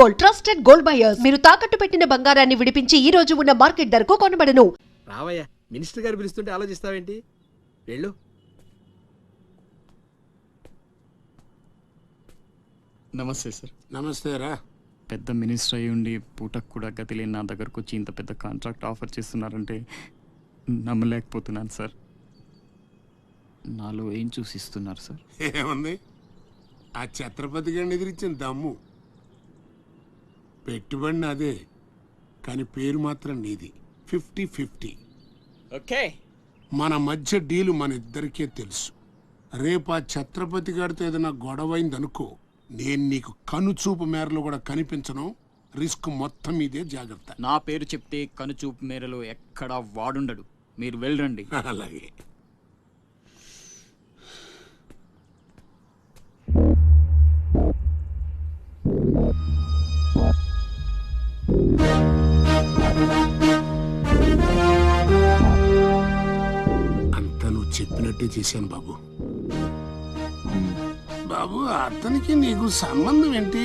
Gold, trusted gold buyers. మీరు తాకట్టు పెట్టిన బంగారాన్ని విడిపించి ఈ రోజు ఉన్న మార్కెట్ ధరకు కొనబడను. రావయ్యా, మినిస్టర్ గారు పిలుస్తుంటే ఆలోచిస్తావేంటి? వెళ్ళు. నమస్తే సార్. నమస్తే రా. పెద్ద మినిస్టర్ అయి ఉండి పూటకు కూడా గతి లేని నా దగ్గరకు వచ్చి ఇంత పెద్ద కాంట్రాక్ట్ ఆఫర్ చేస్తున్నారంటే నమ్మలేకపోతున్నాను సార్. నాలో ఏం చూసి ఇస్తున్నారు సార్? ఏముంది, ఆ ఛత్రపతి గారిని ఎదిరించిన దమ్ము. పెట్టుబడిని అదే, కానీ పేరు మాత్రం నీది. 50-50. ఓకే, మన మధ్య డీలు మన ఇద్దరికే తెలుసు. రేపు ఆ ఛత్రపతి గారితో ఏదైనా గొడవైందనుకో, నేను నీకు కనుచూపు మేరలో కూడా కనిపించను. రిస్క్ మొత్తం ఇదే, జాగ్రత్త. నా పేరు చెప్తే కనుచూపు మేరలో ఎక్కడా వాడుండడు. మీరు వెళ్ళండి. అలాగే. అంతా నువ్వు చెప్పినట్టే చేశాను బాబు. బాబు, అతనికి నీకు సంబంధం ఏంటి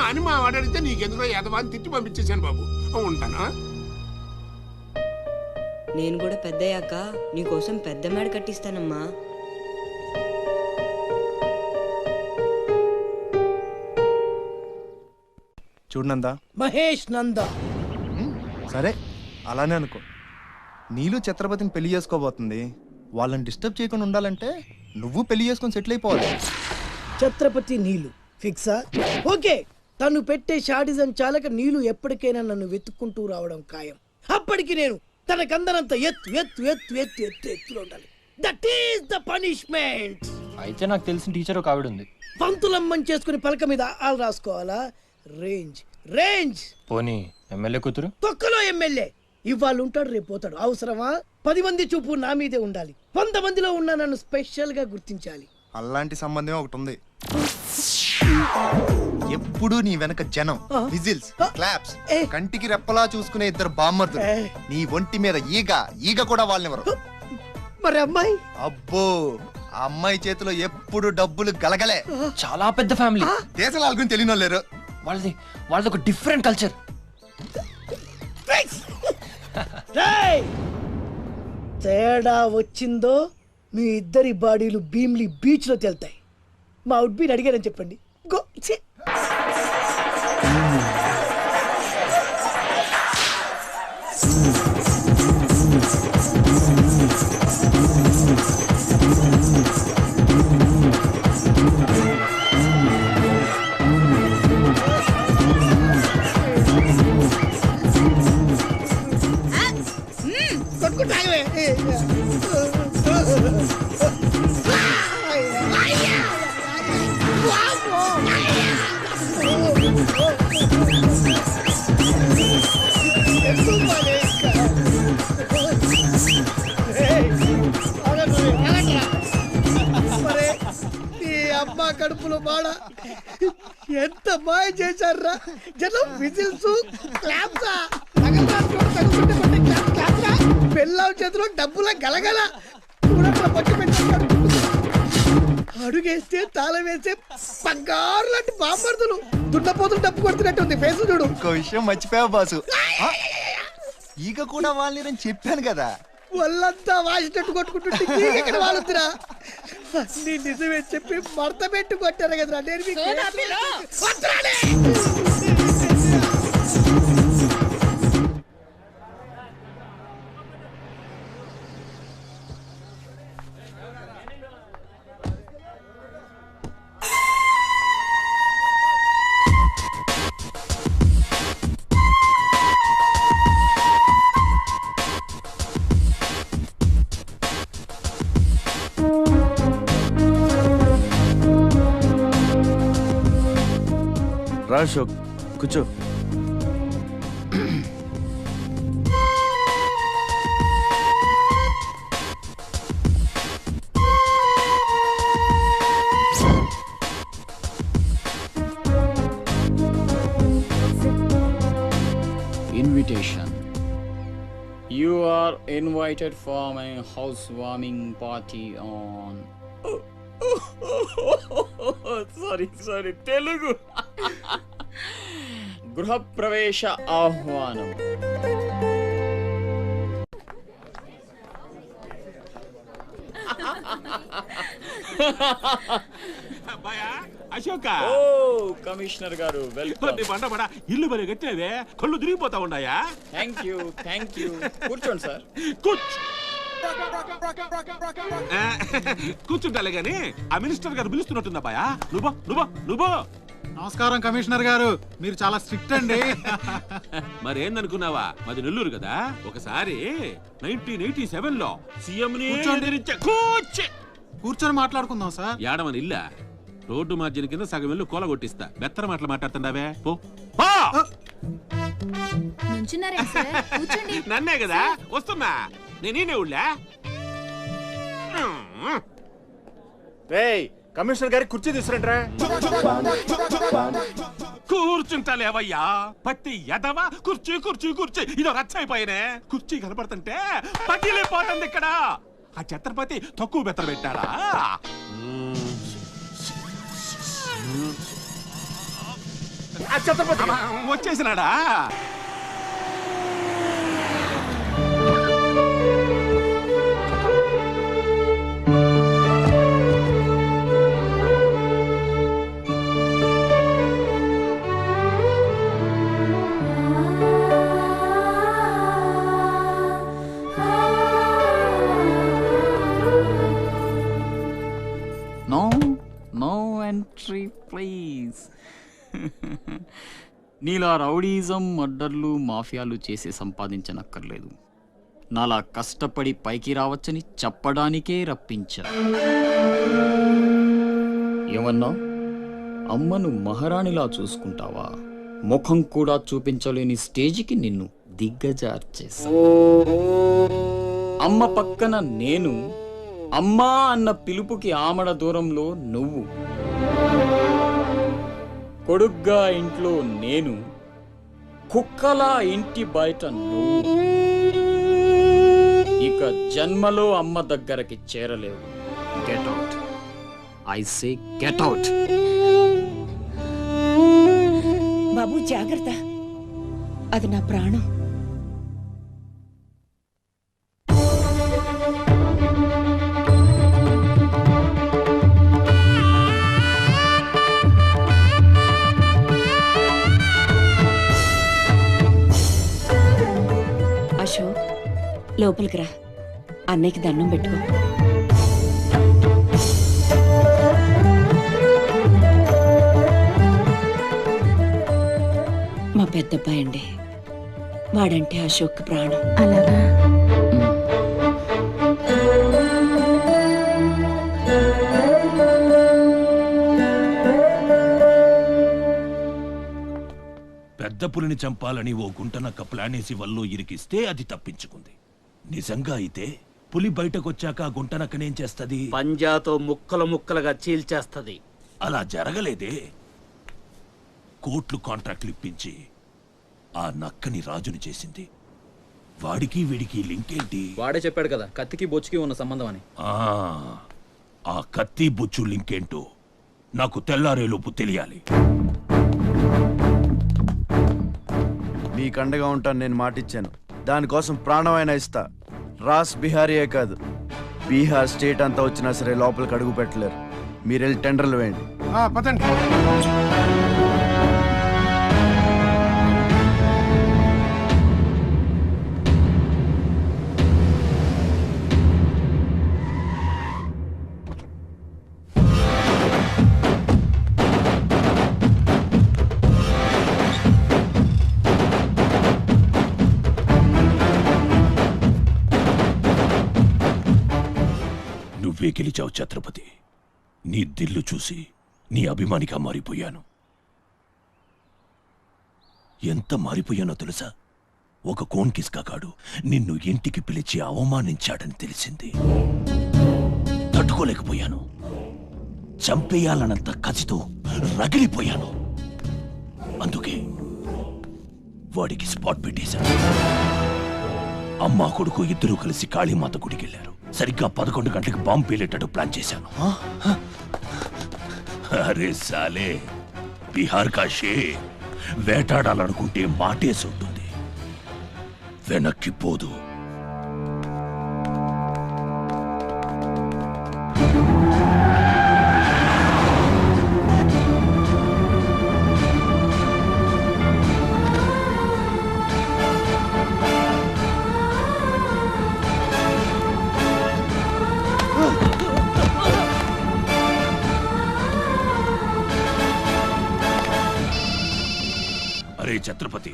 అని మా వాడు అడిగితే నీకెందుకో యదవాన్ని తిట్టి పంపించేశాను బాబు. ఉంటానా? నేను కూడా పెద్దయ్యాక నీకోసం పెద్ద మేడ కట్టిస్తానమ్మా. చూడనందా మహేష్ నంద. సరే, అలానే అనుకో. నీళ్ళు ఛత్రపతిని పెళ్లి చేసుకోబోతుంది. వాళ్ళని డిస్టర్బ్ చేయకుండా ఉండాలంటే నువ్వు పెళ్లి చేసుకొని సెటిల్ అయిపోవాలి. ఛత్రపతి నీలు ఫిక్సా? ఓకే. తను పెట్టే షాడిజం చాలక నీలు ఎప్పటికైనా నన్ను వెతుక్కుంటూ రావడం ఖాయం. అప్పటికి నేను తనకందనంత ఎత్తు ఎత్తు ఎత్తు ఎత్తు ఎత్తు ఎత్తులో ఉండాలి. That is the punishment. అయితే నాకు తెలిసిన టీచర్ ఒక ఆవిడ ఉంది. పంతులమ్మని చేసుకుని పలక మీద ఆలు రాసుకోవాలా? Range range. పోనీ ఎమ్మెల్యే కూతురు? తొక్కలో ఎమ్మెల్యే. ఇవాళ ఉంటాడు, రేపు పోతాడు. అవసరమా? 10 మంది చూపు నా మీదే ఉండాలి. 100 మందిలో ఉన్న నన్ను స్పెషల్ గా గుర్తించాలి. అలాంటి సంబంధమే ఒకటి ఉంది. ఎప్పుడు నీ వెనక జనం, విజిల్స్, క్లాప్స్, కంటికి రెప్పలా చూసుకునే ఇద్దరు బామ్మర్దులు. నీ ఒంటి మీద ఈగ కూడా వాళ్ళెవరు. మరి అమ్మాయి? అబ్బో, ఆ అమ్మాయి చేతిలో ఎప్పుడు డబ్బులు గలగలే. చాలా పెద్ద ఫ్యామిలీ. దేశాల గురించి తెలియని వాళ్ళు లేరు. వాళ్ళది ఒక డిఫరెంట్ కల్చర్. తేడా వచ్చిందో మీ ఇద్దరి బాడీలు భీమ్లీ బీచ్ లో తేలుతాయి. మా ఉడ్బీని అడిగారని చెప్పండి. గో. అమ్మా కడుపులో బాడ ఎంత మాయ చేశారా జనం. విజిల్స్, క్లాప్సా, పెళ్ళాం చేతిలో డబ్బుల గలగల. అడుగేస్తే తాళం వేసే బంగారు లాంటి బాంబర్దులు. దున్నపోతులు డబ్బు కొడుతున్నట్టు ఉంది ఫేస్ చూడు. ఇంకో విషయం మర్చిపోయావు బాసు. ఈగ కూడా వాళ్ళని చెప్పాను కదా. వాళ్ళంతా వాసినట్టు కొట్టుకుంటుంటే ఇక్కడ వాళ్ళుతురా. నీ నిజమే చెప్పి మడత పెట్టి కొట్టారు కదరా. నేను రా అశోక్, కూర్చో. Invitation. You are invited for my housewarming party on. Sorry, Telugu. గృహప్రవేశ ఆహ్వానం. అశోక ఓ కమిషనర్ గారు వెల్కమ్. బండ ఇల్లు మరి కట్టినవే కళ్ళు తిరిగిపోతా ఉన్నాయా? థ్యాంక్ యూ కూర్చోండి సార్. కూర్చుంటాలే గాని ఆ మినిస్టర్ గారు పిలుస్తున్నట్టుందా బాయా? నువ్వు నమస్కారం కమిషనర్ గారు, మీరు చాలా స్ట్రిక్ట్ అండి. మరేందనుకున్నావా, మాది నెల్లూరు కదా. ఒకసారి 1987 లో సీఎం కూర్చొని మాట్లాడుకుందాం సార్. ఏడమని ఇల్లా రోడ్డు మార్జిన్ కింద సగం ఇల్లు కూల కొట్టిస్తా. బెత్తర మాటలు మాట్లాడుతుండవే పో. నన్నే కదా వస్తున్నా నేనే ఊళ్ళా. కమిషనర్ గారి కుర్చీ తీసుకురంట్రా. కూర్చుంటాలేవయ్యా పట్టి ఎదవా. కుర్చీ ఇదో రచ్చైపోయినే. కుర్చీ కనపడుతుంటే పగిలిపోతుంది ఇక్కడ. ఆ ఛత్రపతి తక్కువ బెత్తర పెట్టాడా? వచ్చేసినాడా? No entry please. నీలా రౌడీజం, మర్డర్లు, మాఫియాలు చేసి సంపాదించనక్కర్లేదు. నాలా కష్టపడి పైకి రావచ్చని చెప్పడానికే రప్పించా. ఏమన్నా అమ్మను మహారాణిలా చూసుకుంటావా? ముఖం కూడా చూపించలేని స్టేజికి నిన్ను దిగ్గజార్చేసా. అమ్మ పక్కన నేను, అమ్మా అన్న పిలుపుకి ఆమడ దూరంలో నువ్వు. కొడుగ్గా ఇంట్లో నేను, కుక్కలా ఇంటి బయట నువ్వు. ఇక జన్మలో అమ్మ దగ్గరకి చేరలేవు. Get out, I say get out. బాబు జాగ్రత్త, అది నా ప్రాణం. అశోక్, లోపలికి రా, అన్నయ్యకి దండం పెట్టుకో. మా పెద్దబ్బాయి అండి, వాడంటే అశోక్ ప్రాణం. అలాగా? పెద్ద పులిని చంపాలని ఓ గుంటనక్క ప్లానేసి వల్లో ఇరికిస్తే అది తప్పించుకుంది. నిజంగా అయితే పులి బయటకొచ్చాక ఆ గుంటనక్కనేం చేస్తది? పంజాతో ముక్కలుగా చీల్చేస్తది. అలా జరగలేదే. కోట్లు కాంట్రాక్ట్లు ఇప్పించి ఆ నక్కని రాజుని చేసింది. వాడికి వీడికి లింక్ ఏంటి? వాడే చెప్పాడు కదా కత్తికి బొచ్చుకి ఉన్న సంబంధం అని. ఆ కత్తి బొచ్చు లింక్ ఏంటో నాకు తెల్లారేలోపు తెలియాలి. మీకు అండగా ఉంటాను, నేను మాటిచ్చాను. దానికోసం ప్రాణమైనా ఇస్తా. రాస్ బిహారీయే కాదు, బీహార్ స్టేట్ అంతా వచ్చినా సరే లోపలికి అడుగు పెట్టలేరు. మీరు వెళ్ళి టెండర్లు వేయండి. పదండి. నువ్వే గెలిచావు ఛత్రపతి. నీ దిల్లు చూసి నీ అభిమానిగా మారిపోయాను. ఎంత మారిపోయానో తెలుసా? ఒక కోన్ కిస్కాగాడు నిన్ను ఇంటికి పిలిచి అవమానించాడని తెలిసింది. తట్టుకోలేకపోయాను. చంపేయాలన్నంత కసితో రగిలిపోయాను. అందుకే వాడికి స్పాట్ పెట్టేశాను. అమ్మా కొడుకు ఇద్దరూ కలిసి కాళీమాత గుడికెళ్లారు. సరిగ్గా 11 గంటలకు బాంబు పేలేటట్టు ప్లాన్ చేశాను. అరే సాలే, బిహార్ కా షేర్ వేటాడాలనుకుంటే మాటేసి ఉంటుంది, వెనక్కి పోదు. అరే ఛత్రపతి,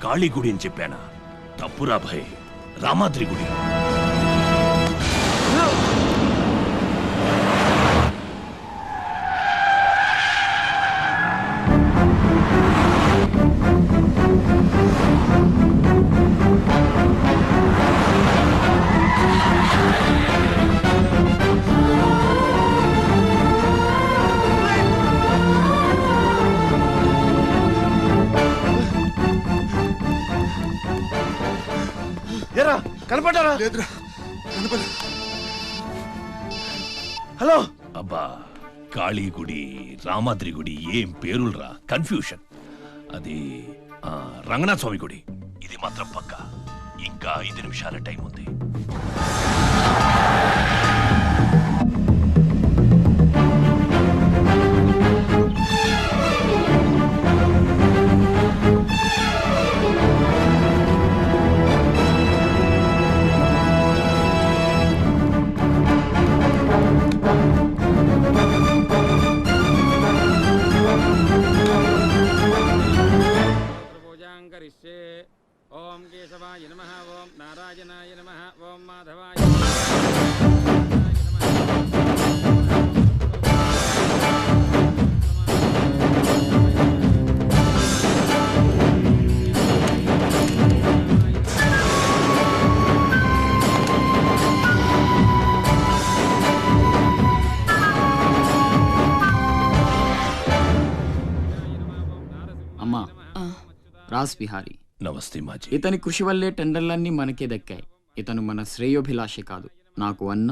కాళీ గుడి అని చెప్పానా? తప్పురా భయ్, రామాద్రి గుడి. ఎరా కనపడ్డారా? లేదురా, కనపడ. హలో. అబ్బా, కాళీ గుడి, రామాద్రి గుడి ఏం పేరులరా, కన్ఫ్యూషన్. అది రంగనాథ స్వామి గుడి. ఇది మాత్రం పక్క. ఇంకా 5 నిమిషాల టైం ఉంది. ఓం కేశవాయ నమః, ఓం నారాయణాయ నమః, ఓం మాధవాయ అమ్మా, రాస్ బిహారీ. నమస్తే మాజీ. ఇతని కృషి వల్లే టెండర్లన్నీ మనకే దక్కాయి. ఇతను మన శ్రేయోభిలాషి కాదు, నాకు అన్న,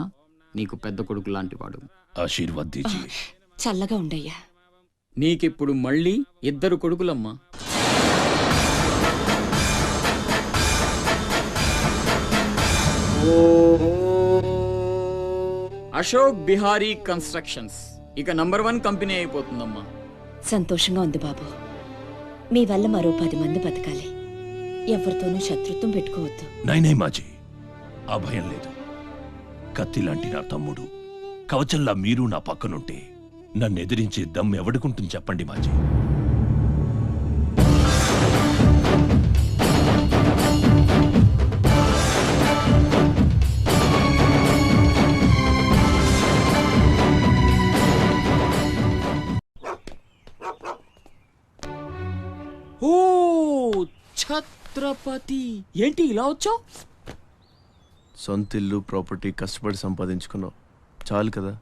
నీకు పెద్ద కొడుకు లాంటివాడు. ఆశీర్వాద్ దీజీ. చల్లగా ఉండయ్యా. నీకిప్పుడు మళ్ళీ 2 కొడుకులమ్మా. అశోక్ బిహారీ కన్స్ట్రక్షన్స్ ఇక నంబర్ 1 కంపెనీ అయిపోతుందమ్మా. సంతోషంగా ఉంది బాబు. మీ వల్ల మరో 10 మంది బతకాలి. ఎవరితోనూ శత్రుత్వం పెట్టుకోవద్దు. నైనే మాజీ, ఆ భయం లేదు. కత్తి లాంటి నా తమ్ముడు, కవచంలా మీరు నా పక్కనుంటే నన్ను ఎదిరించే దమ్ ఎవడుకుంటుంది చెప్పండి మాజీ. ఓ ఛత్రపతి, ఏంటి ఇలా వచ్చావు? సొంత ఇల్లు, ప్రాపర్టీ కష్టపడి సంపాదించుకున్నావు, చాలు కదా.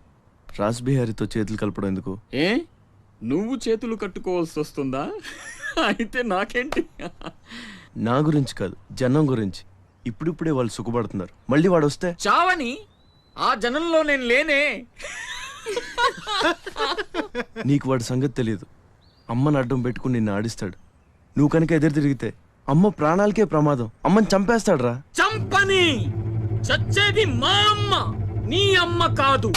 రాస్ బిహారీతో చేతులు కలపడం ఎందుకు? ఏ, నువ్వు చేతులు కట్టుకోవాల్సి వస్తుందా? అయితే నాకేంటి? నా గురించి కాదు, జనం గురించి. ఇప్పుడిప్పుడే వాళ్ళు సుఖపడుతున్నారు, మళ్ళీ వాడు వస్తే చావని ఆ జనంలో నేను లేనే. నీకు వాడి సంగతి తెలియదు. అమ్మని అడ్డం పెట్టుకుని నిన్ను ఆడిస్తాడు. నువ్వు కనుక ఎదురు తిరిగితే అమ్మ ప్రాణాలకే ప్రమాదం. అమ్మని చంపేస్తాడు రా. చంపని, చచ్చేది మా అమ్మ, నీ అమ్మ కాదు.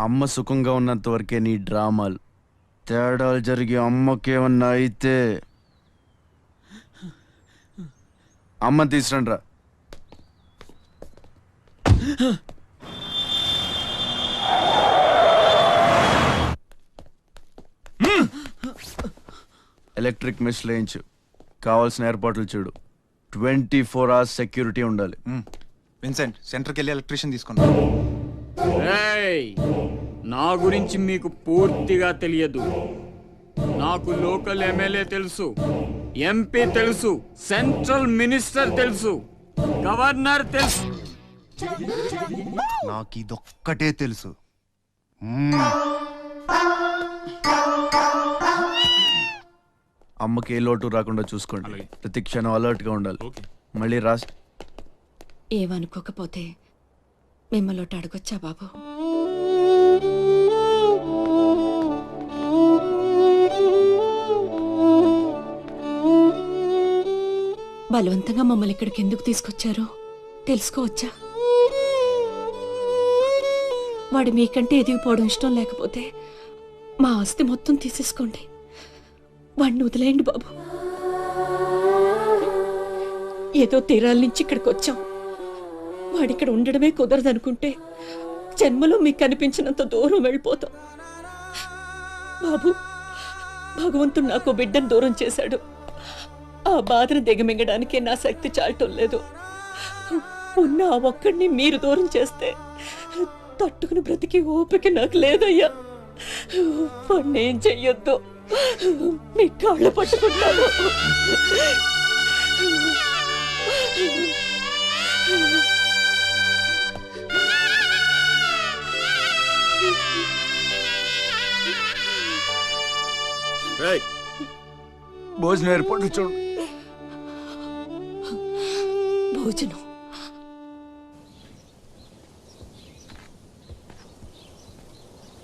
అమ్మ సుఖంగా ఉన్నంత వరకే నీ డ్రామాలు. తేడాలు జరిగి అమ్మకేమన్నా అయితే అమ్మని తీసురండి రా. ఎలక్ట్రిక్ మెష్ లేయించు, కావాల్సిన ఏర్పాట్లు చూడు. 24 hours సెక్యూరిటీ ఉండాలి. విన్సెంట్, సెంటర్కి వెళ్ళి ఎలక్ట్రీషియన్ తీసుకున్నా. ఏయ్, నా గురించి మీకు పూర్తిగా తెలియదు. నాకు లోకల్ ఎమ్మెల్యే తెలుసు, ఎంపీ తెలుసు, సెంట్రల్ మినిస్టర్ తెలుసు, గవర్నర్ తెలుసు. నాకు ఇదొక్కటే తెలుసు. అమ్మకి ఏ లోటు రాకుండా చూసుకోండి. అలాగే. ప్రతి క్షణం అలర్ట్గా ఉండాలి. ఓకే. మళ్ళీ రాస్ ఏమనుకోకపోతే మిమ్మల్ని అడగొచ్చా బాబు? బలవంతంగా మమ్మల్ని ఇక్కడికి ఎందుకు తీసుకొచ్చారో తెలుసుకోవచ్చా? వాడు మీకంటే ఎదిగిపోవడం ఇష్టం లేకపోతే మా ఆస్తి మొత్తం తీసేసుకోండి. వాడిని వదిలేయండి బాబు. ఏదో తీరాల నుంచి ఇక్కడికి వచ్చాం. వాడిక్కడ ఉండడమే కుదరదనుకుంటే జన్మలో మీకు కనిపించినంత దూరం వెళ్ళిపోతాం. బాబు, భగవంతుడు నాకు బిడ్డను దూరం చేశాడు. ఆ బాధను దిగమింగడానికే నా శక్తి చాలటం లేదు. ఉన్న ఆ ఒక్కడిని మీరు దూరం చేస్తే తట్టుకుని బ్రతికి ఓపిక నాకు లేదయ్యా. వాణ్ణేం చెయ్యొద్దు, మీ కాళ్ళు పట్టుకుంటాను. భోజనం ఏర్పాటు చూడు. భోజనం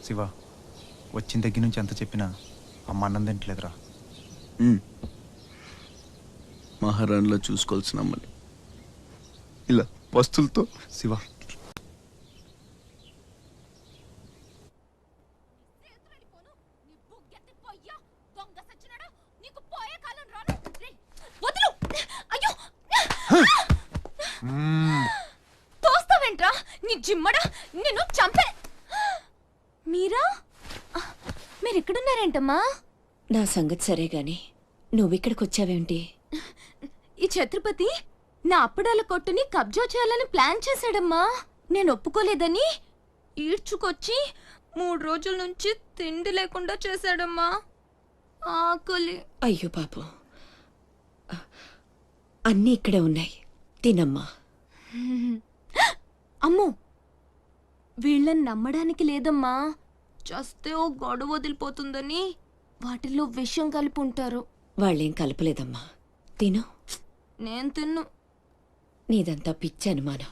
శివ, వచ్చిన దగ్గర నుంచి ఎంత చెప్పినా అమ్మ అన్నం తింటలేదురా. మహారాణిలో చూసుకోవాల్సిన అమ్మని ఇలా పస్తులతో. శివ, తోస్తావేంట్రా నీ జిమ్మడా, నిన్ను చంపే. మీరెక్కడున్నారేంటమ్మా? నా సంగతి సరే గాని నువ్విక్కడికి వచ్చావేంటి? ఈ ఛత్రపతి నా అప్పడాల కొట్టుని కబ్జా చేయాలని ప్లాన్ చేశాడమ్మా. నేను ఒప్పుకోలేదని ఈడ్చుకొచ్చి 3 రోజుల నుంచి తిండి లేకుండా చేశాడమ్మా. ఆకలి. అయ్యో పాపం, అన్నీ ఇక్కడే ఉన్నాయి, తినమ్మా. అమ్మో, వీళ్ళని నమ్మడానికి లేదమ్మా. చస్తే ఓ గొడవ వదిలిపోతుందని వాటిల్లో విషయం కలిపి ఉంటారు. వాళ్ళేం కలపలేదమ్మా, తిను. నేను తిన్ను. నీదంతా పిచ్చి అనుమానం.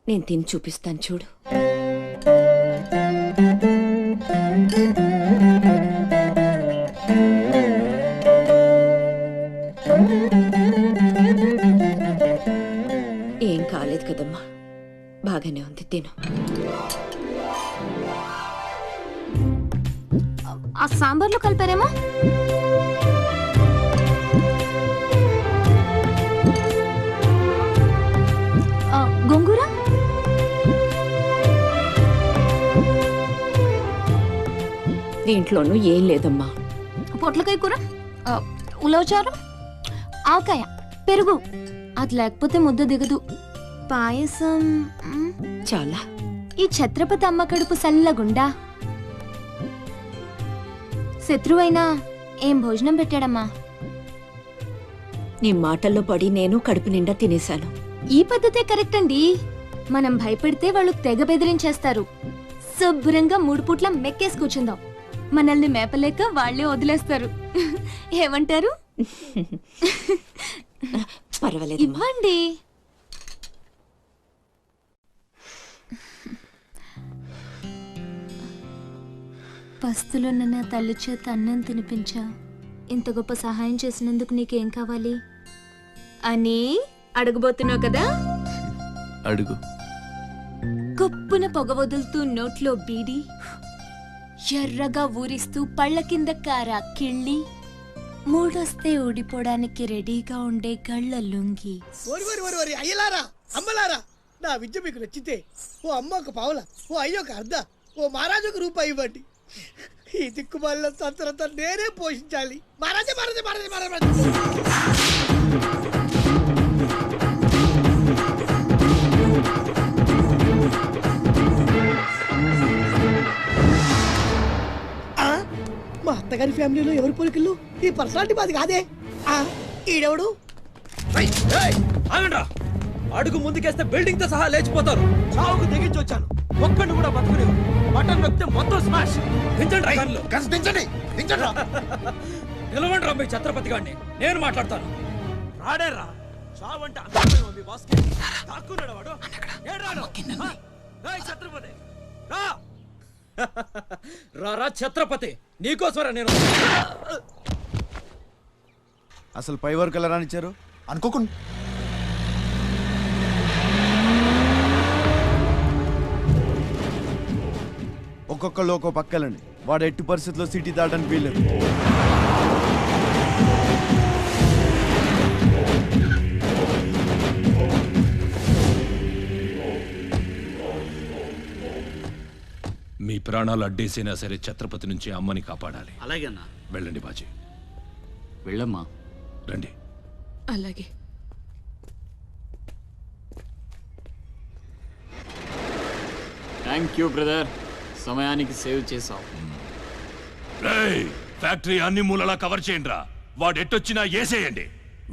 నేను తిని చూపిస్తాను చూడు. ఏం కాలేదు కదమ్మా, బాగానే ఉంది, తిను. ఆ సాంబార్లో కలిపారేమో. గోంగూర, దీంట్లోనూ ఏం లేదమ్మా. పొట్లకాయ కూర, ఉలవచారు, ఆవకాయ, పెరుగు. అది లేకపోతే ముద్ద దిగదు. పాయసం చాలా. ఈ ఛత్రపతి అమ్మ కడుపు సల్లగుండా. శత్రువైనా ఏం భోజనం పెట్టాడమ్మా. నీ మాటల్లో పడి నేను కడుపు నిండా తినేశాను. ఈ పద్ధతే కరెక్ట్ అండి. మనం భయపెడితే వాళ్ళు తెగ బెదిరించేస్తారు. శుభ్రంగా 3 పూట్ల మెక్కేసి కూర్చుందాం. మనల్ని మేపలేక వాళ్లే వదిలేస్తారు. ఏమంటారు? పర్వాలేదు, ఇవ్వండి. పస్తులున్న నా తల్లి చేత అన్నం తినిపించా. ఇంత గొప్ప సహాయం చేసినందుకు నీకేం కావాలి అని అడగబోతున్నావు కదా? అడుగు. కొప్పున పొగ వదులుతూ నోట్లో బీడి, ఎర్రగా ఊరిస్తూ పళ్ళ కింద కారా కిళ్ళి, మూడొస్తే ఊడిపోవడానికి రెడీగా ఉండే గళ్ళ లుంగి. అయ్యలారా, అమ్మలారా, నా విద్య మీకు నచ్చితే ఓ అమ్మ ఒక పావుల, ఓ అయ్య ఒక అర్ధ, ఓ మహారాజు ఒక రూపాయి ఇవ్వండి. ఈ దిక్కుమాల సంతరంతా నేనే పోషించాలి. మహారాజా మహారాజా మహారాజా మహారాజా. మా అత్తగారి ఫ్యామిలీలో ఎవరి పోలికలు? ఈ పర్సనాలిటీ మాది కాదే. ఈడెవడు? అడుగు ముందుకేస్తే బిల్డింగ్ తో సహా లేచిపోతారు. చావుకు తెగించి వచ్చాను, ఒక్కడిని కూడా బతుకుని. బటన్ నొక్కితే మొత్తం స్మాష్. దించండి. నిలవండి రా మీ ఛత్రపతి గారిని, నేను మాట్లాడతాను. రాడేరా చావంటే అంత మీ బాస్కి తాక్కున్నాడు వాడు. ఏడ్రాడు? ఏయ్ ఛత్రపతి రా. రా ఛత్రపతి, నీకోసమరా నేను. అసలు పై వరకు ఎలా రానిచ్చారు అనుకోకుండా. ఒక్కొక్కళ్ళు ఒక్కో పక్కలండి. వాడు ఎట్టి పరిస్థితుల్లో సిటీ దాటడానికి వీల్లేదు. మీ ప్రాణాలు అడ్డేసైనా సరే ఛత్రపతి నుంచి అమ్మని కాపాడాలి. అలాగేనా? వెళ్ళండి బాజీ. వెళ్ళమ్మా. రండి. అలాగే. థ్యాంక్ యూ బ్రదర్, సమయానికి సేవ్ చేసావు. ఫ్యాక్టరీ అన్ని మూలలా కవర్ చేయండి రా. వాడు ఎట్టొచ్చినా ఏసేయండి.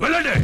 వెళ్ళండి.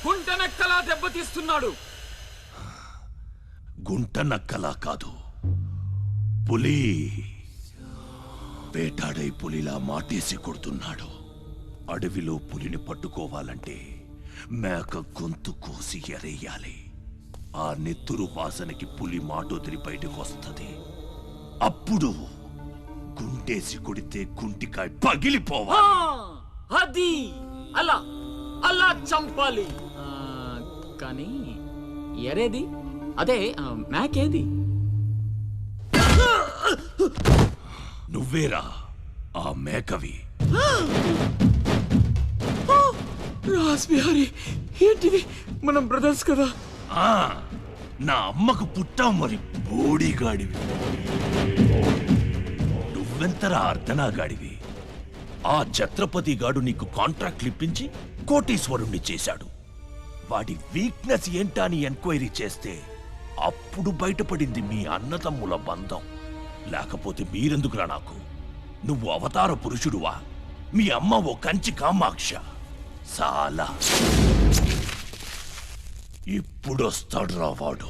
గుంటనక్కలా దెబ్బతీస్తున్నాడు. గుంట నక్కలా కాదు, పులి వేటాడై పులిలా మాటేసి కొడుతున్నాడు. అడవిలో పులిని పట్టుకోవాలంటే మేక గొంతు కోసి ఎరేయాలి. ఆ నెత్తురు వాసనకి పులి మాటొదిలి బయటకు వస్తుంది. అప్పుడు గుంటేసి కొడితే గుంటికాయ పగిలిపోవాలి. అది అలా అలా చంపాలి. కానీ ఎరేది, అదే మేకేది? నువ్వేరా ఆ మేకవి. రాస్ బిహారీ, ఏంటిది? మనం బ్రదర్స్ కదా. నా అమ్మకు పుట్టావు మరి బోడిగాడివి. నువ్వెంతరా అర్ధనాగాడివి. ఆ ఛత్రపతి గాడు నీకు కాంట్రాక్ట్లు ఇప్పించి కోటీశ్వరుణ్ణి చేశాడు. వాడి వీక్నెస్ ఏంటా అని ఎంక్వైరీ చేస్తే అప్పుడు బయటపడింది మీ అన్నతమ్ముల బంధం. లేకపోతే మీరెందుకురా నాకు? నువ్వు అవతార పురుషుడువా? మీ అమ్మ ఓ కంచి కామాక్ష. చాలా ఇప్పుడొస్తాడు రా వాడు.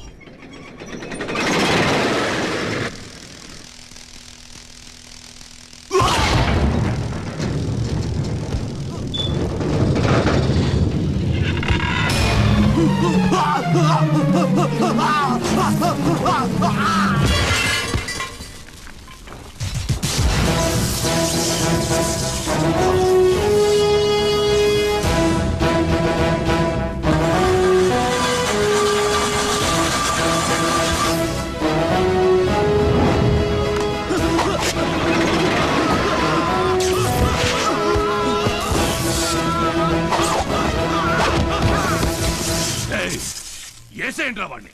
ఏసేంట్రా వాడిని.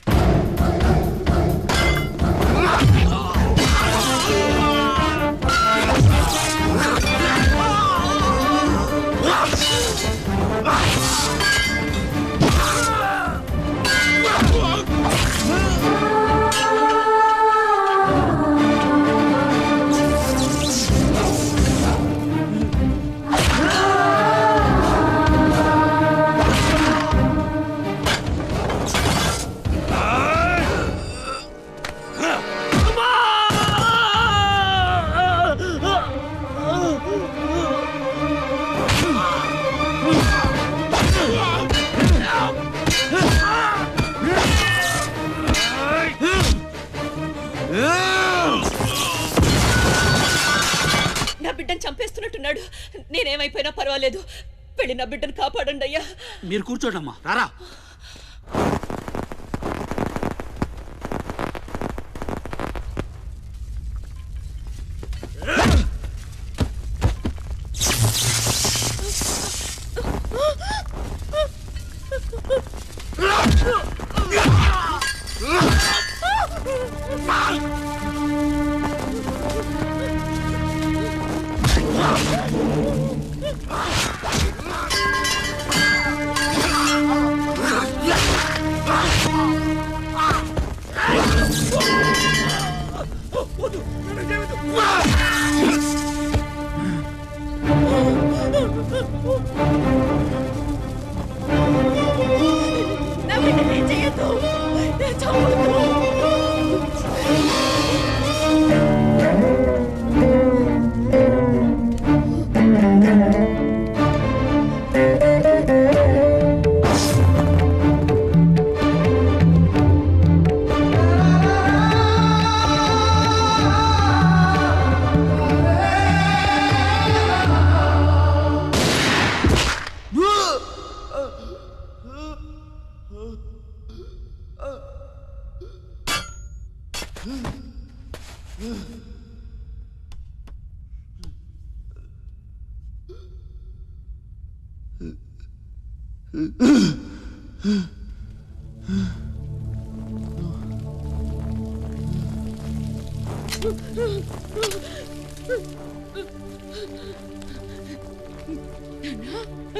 నా బిడ్డను చంపేస్తున్నట్టున్నాడు. నేనేమైపోయినా పర్వాలేదు, వెళ్ళి నా బిడ్డను కాపాడండి అయ్యా. మీరు కూర్చోండమ్మా. రారా.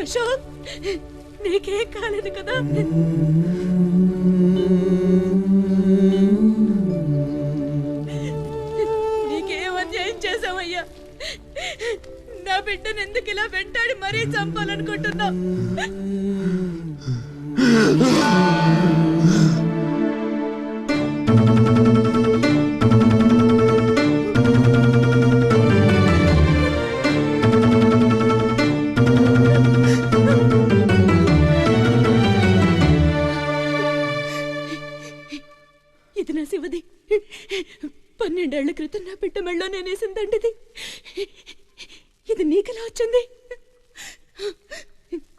అశోక్, నీకేం కాలేదు కదా? నీకేం అన్యాయం చేసావయ్యా? నా బిడ్డను ఎందుకు ఇలా వెంటాడి మరీ చంపాలనుకుంటున్నావు? ఇది నా శివది. 12 ఏళ్ల క్రితం నా బిడ్డ మెళ్ళో నేనేసిందండిది. ఇది నీకెలా వచ్చింది?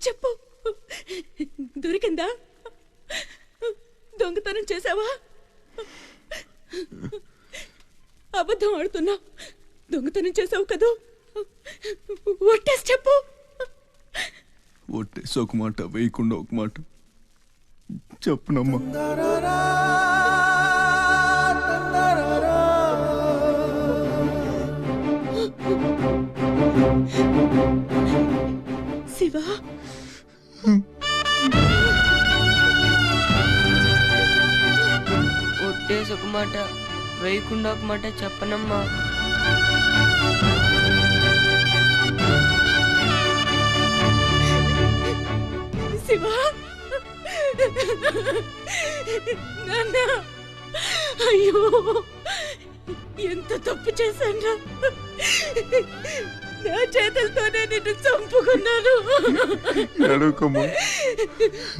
చెప్పు, దొరికిందా? దొంగతనం చేసావా? అబద్ధం ఆడుతున్నా. దొంగతనం చేసావు కదూ? ఒట్టేసి చెప్పు. ఒట్టేసి ఒక మాట, వేయకుండా ఒక మాట చెప్పునమ్మా. శివ, ఒట్టేసి ఒక మాట, వేయకుండా ఒక మాట చెప్పనమ్మా. శివ, నాన్న, అయ్యో ఎంత తప్పు చేశాను. నా చేతులతోనే నిన్ను చంపుకున్నాను.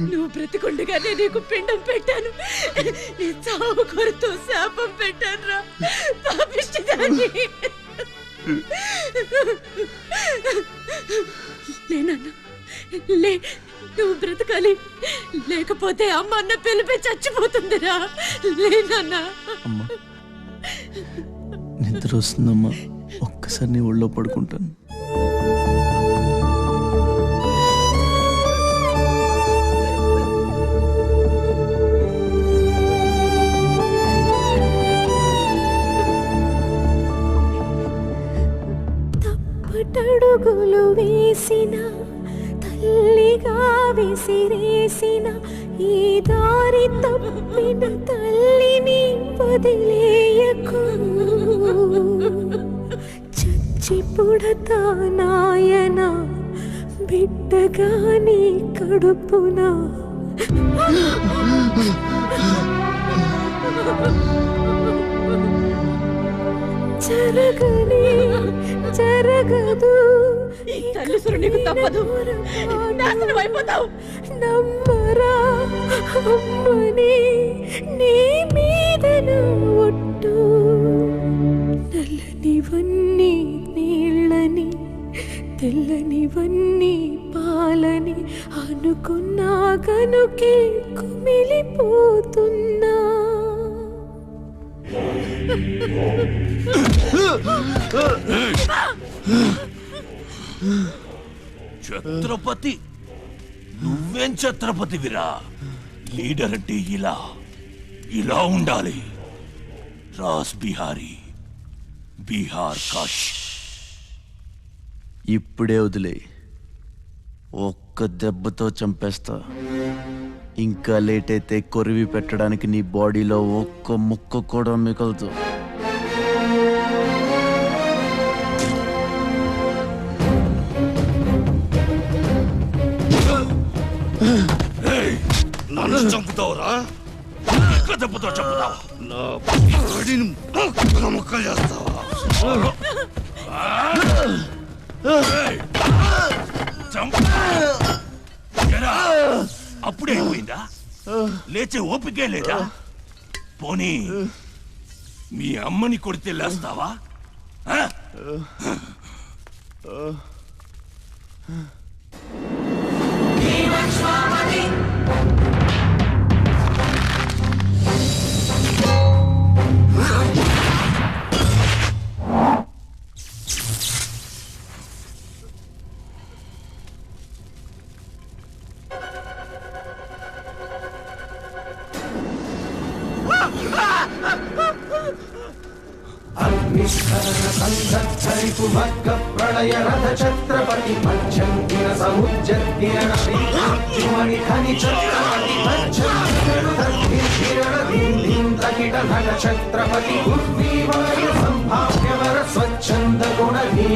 నువ్వు బ్రతికుండగానే నీకు పిండం పెట్టాను. నీ చావు కొరతో శాపం పెట్టాను రా పాపిష్టిదాన్ని. లేనన్నా, లే, నువ్వు బ్రతకాలి. లేకపోతే అమ్మ అన్న పిలిపి చచ్చిపోతుందిరా. లేనన్నా. నిద్ర వస్తుందమ్మా, ఒక్కసారి నీ ఒళ్ళో పడుకుంటాను. తప్పటడుగులు వేసిన తల్లిగా విసిరేసిన ఈ దారి తప్పిన తల్లిని వదిలేయకు. చచ్చి పుడతా నాయన బిడ్డగా నీ కడుపున. జరగని జరగదు, తల్లిసురు నీకు తప్పదు. నాశనం అయిపోతావు. నమ్మరా అమ్మని, నీ మీద ఒట్టు. నల్లనివన్నీ నీళ్ళని, తెల్లనివన్నీ పాలని అనుకున్నా గనుకే కుమిలిపోతున్నా. ఛత్రపతి, నువ్వేం ఛత్రపతివిరా? లీడర్ అంటే ఇలా ఉండాలి. రాస్ బిహారీ, బీహార్ కాష్. ఇప్పుడే వదిలే, ఒక్క దెబ్బతో చంపేస్తా. ఇంకా లేట్ అయితే కొరివి పెట్టడానికి నీ బాడీలో ఒక్క ముక్క కూడా మిగలదు. నన్ను చంపుతావురా? దెబ్బతో చంపుతావా? నా బాడీని ముక్కలు చేస్తావా? అప్పుడే అయిపోయిందా? లేచే ఓపికే లేదా? పోనీ మీ అమ్మని కొడితే లేస్తావా? ప్రళయ రథ ఛత్రపతి మధ్యందిన సముజ్జద్గిరణ ధని ఛత్రపతి తకిట నట ఛత్రపతి ఉర్వీవాయ సంభావ్యవర స్వచ్ఛంద గుణధీ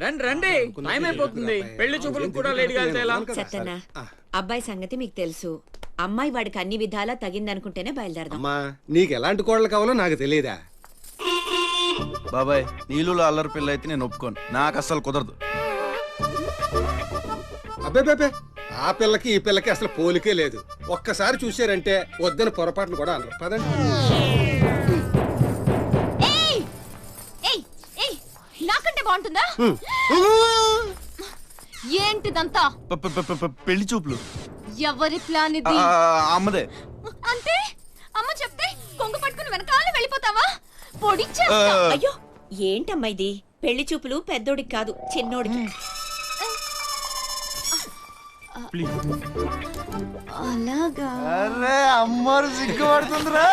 రండి రండి, టైం అయిపోతుంది. పెళ్లి చూపులకు కూడా లేట్ గా వెళ్తే ఎలా? సత్తన్న, అబ్బాయి సంగతి మీకు తెలుసు. అమ్మాయి వాడికి అన్ని విధాలా తగిందనుకుంటేనే బయలుదేరదాం. అమ్మా, నీకు ఎలాంటి కోడలు కావాలో నాకు తెలియదా? బాబాయ్, నీళ్ళలో అల్లరి పిల్ల అయితే నేను ఒప్పుకోను. నాకు అస్సలు కుదరదు. అబ్బే, ఆ పిల్లకి ఈ పిల్లకి అసలు పోలికే లేదు. ఒక్కసారి చూసారంటే వద్దని పొరపాటును కూడా అనరు. పదండి. నాకంటే బాగుంటుందా? ఏంటిదంతా? పెళ్లి చూపులు. ఎవరి ప్లాన్ ఇది? అమ్మదే. అంటే అమ్మ చెప్తే కొంగు పట్టుకుని వెనకాల వెళ్ళిపోతావా? అయ్యో, ఏంటమ్మా ఇది? పెళ్లి చూపులు పెద్దోడికి కాదు, చిన్నోడికి. అలాగా? అరే అమ్మారు సిగ్గుపడుతుందిరా.